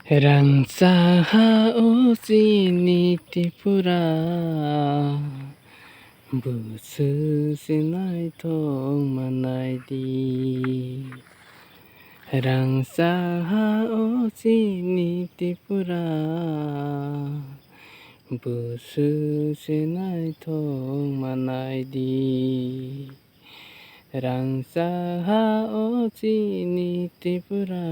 Rangsaha oji Tripura Busu sinai thong manai di Rangsaha oji Tripura Busu sinai thong manai di Rangsaha oji Tripura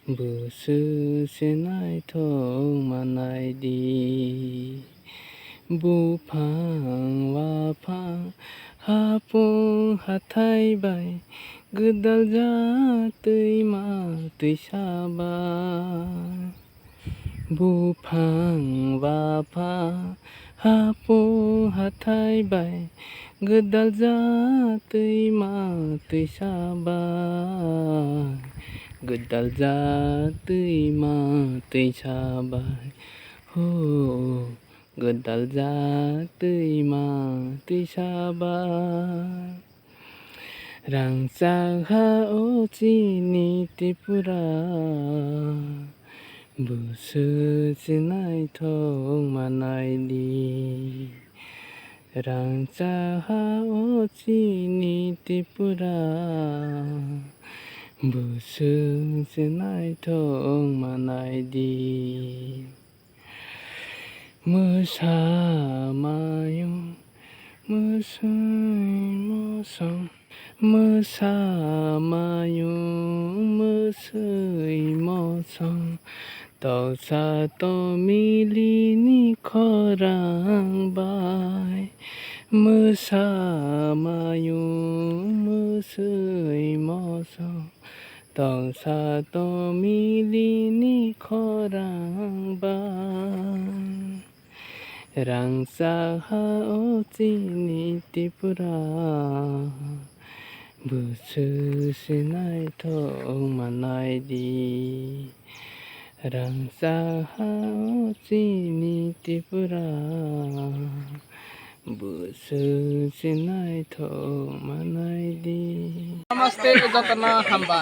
Busu sinai thong manai di Bufang wafang hapung hathai bai Gedal jatui ma tui sabai Bufang wafang hapung hathai bai Gedal jatui ma tui sabai Gedal jatui ma tui sabai Ho Gedal jatui ma tui sabai Rangsaha oji Tripura Busu sinai thong manai di Rangsaha oji Tripura Busu sinai thong manai di Mosamayung musui mosong Mosamayung musui mosong Tau sato mili ni khorang bai Mosamayung musui mosong Tau sato mili ni khorang bai Rangsaha oji Tripura Busu sinai thong manai di Rangsaha oji Tripura Busu sinai thong manai di Namaste Jatana Hamba